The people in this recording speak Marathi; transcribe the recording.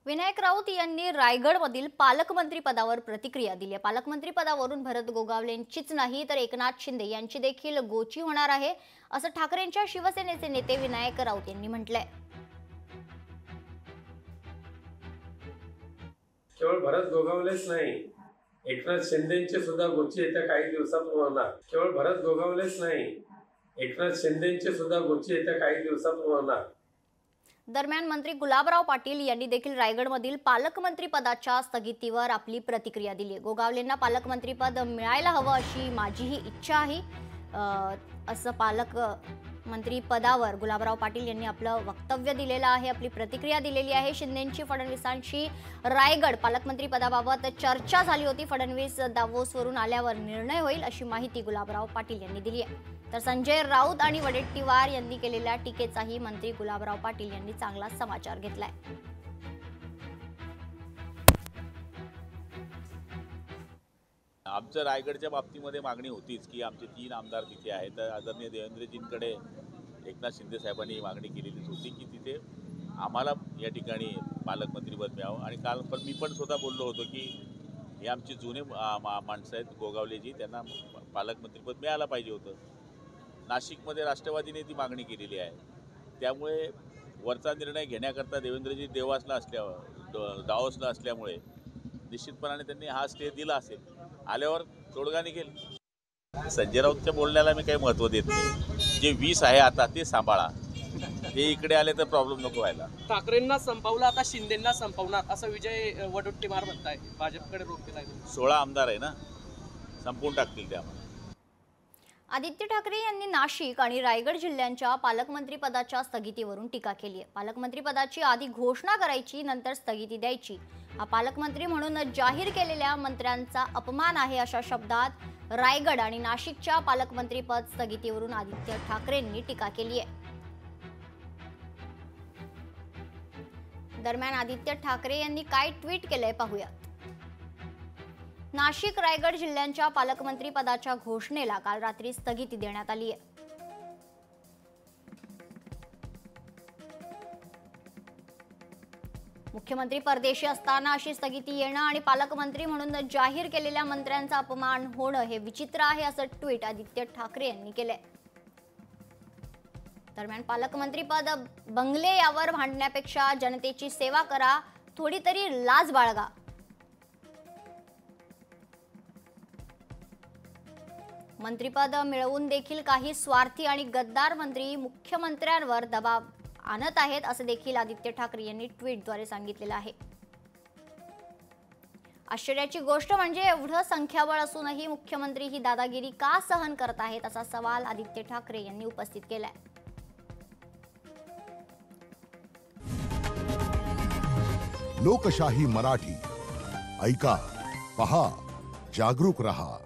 विनायक राऊत यांनी रायगडमधील पालकमंत्री पदावर प्रतिक्रिया दिली आहे। पालकमंत्री पदावरून भरत गोगावलेंचीच नाही तर एकनाथ शिंदे यांची देखील गोची होणार आहे, असं ठाकरेंच्या शिवसेनेचे नेते विनायक राऊत यांनी म्हटलंय। केवळ भरत गोगावलेच नाही, एकनाथ शिंदेंची सुद्धा गोची येत्या काही दिवसात होणार। केवळ भरत गोगावलेच नाही, एकनाथ शिंदेंची सुद्धा गोची येत्या काही दिवसात होणार। दरम्यान मंत्री गुलाबराव पाटील यांनी देखील रायगडमधील पालकमंत्री पदाच्या स्थगितीवर आपली प्रतिक्रिया दिली। गोगावलेंना पालकमंत्रीपद मिळायला हवं अशी माझीही इच्छा आहे, असं पालकमंत्री पदावर गुलाबराव पाटील यांनी आपलं वक्तव्य दिलेलं आहे, आपली प्रतिक्रिया दिलेली आहे। शिंदेंची फडणवीसांशी रायगड पालकमंत्री पदाबाबत चर्चा झाली होती। फडणवीस दावोसवरून आल्यावर निर्णय होईल अशी माहिती गुलाबराव पाटील यांनी दिली आहे। तर संजय राऊत आणि वडेट्टीवार यांनी केलेल्या टीकेचाही मंत्री गुलाबराव पाटील यांनी चांगला समाचार घेतलाय। आमच्या रायगडच्या बाबतीमध्ये मागणी होतीच की आमचे 3 आमदार तिथे आहेत, तर आदरणीय देवेंद्रजींकडे एकनाथ शिंदे साहेबांनी मागणी केलेलीच होती की तिथे आम्हाला या ठिकाणी पालकमंत्रीपद मिळावं। आणि काल मी पण स्वतः बोललो होतो की हे आमचे जुने माणसं आहेत गोगावलेजी, त्यांना पालकमंत्रीपद मिळायला पाहिजे होतं। नाशिकमध्ये राष्ट्रवादीने ती मागणी केलेली आहे, त्यामुळे वरचा निर्णय घेण्याकरता देवेंद्रजी दावोसला असल्यामुळे निश्चितपणाने त्यांनी हा स्टे दिला असेल, आल्यावर तोडगा निघेल। संजय राऊतच्या बोलण्याला मी काही महत्त्व देत नाही, जे 20 आहे आता ते सांभाळा, ते इकडे आले तर प्रॉब्लेम नको व्हायला। ठाकरेंना संपवलं आता शिंदेंना संपवणार असं विजय वडेट्टीवार म्हणताय, भाजपकडे रोख केलाय। 16 आमदार आहे ना, संपवून टाकतील ते आम्हाला। आदित्य ठाकरे यांनी नाशिक आणि रायगड जिल्ह्यांच्या पालकमंत्री पदाच्या स्थगितीवरून टीका केली आहे। पालकमंत्री पदाची आधी घोषणा करायची, नंतर स्थगिती द्यायची, हा पालकमंत्री म्हणून जाहीर केलेल्या मंत्र्यांचा अपमान आहे, अशा शब्दात रायगड आणि नाशिकच्या पालकमंत्री पद स्थगितीवरून आदित्य ठाकरेंनी टीका केली आहे। दरम्यान आदित्य ठाकरे यांनी काय ट्विट केलंय पाहूया। नाशिक रायगड जिल्ह्यांच्या पालकमंत्री पदाच्या घोषणेला काल रात्री स्थगिती देण्यात आली आहे। मुख्यमंत्री परदेशी असताना अशी स्थगिती येणं आणि पालकमंत्री म्हणून जाहीर केलेल्या मंत्र्यांचा अपमान होणं हे विचित्र आहे, असं ट्विट आदित्य ठाकरे यांनी केलंय। दरम्यान पालकमंत्रीपद बंगले यावर भांडण्यापेक्षा जनतेची सेवा करा, थोडी तरी लाज बाळगा। मंत्रीपद मिळवून देखील काही स्वार्थी आणि गद्दार मंत्री मुख्यमंत्र्यांवर दबाव आणत आहेत, असं देखील आदित्य ठाकरे यांनी ट्विटद्वारे सांगितलेलं आहे। आश्चर्याची गोष्ट म्हणजे एवढं संख्याबळ असूनही मुख्यमंत्री ही दादागिरी का सहन करत आहेत, असा सवाल आदित्य ठाकरे यांनी उपस्थित केलाय। लोकशाही मराठी ऐका, पहा, जागरूक रहा।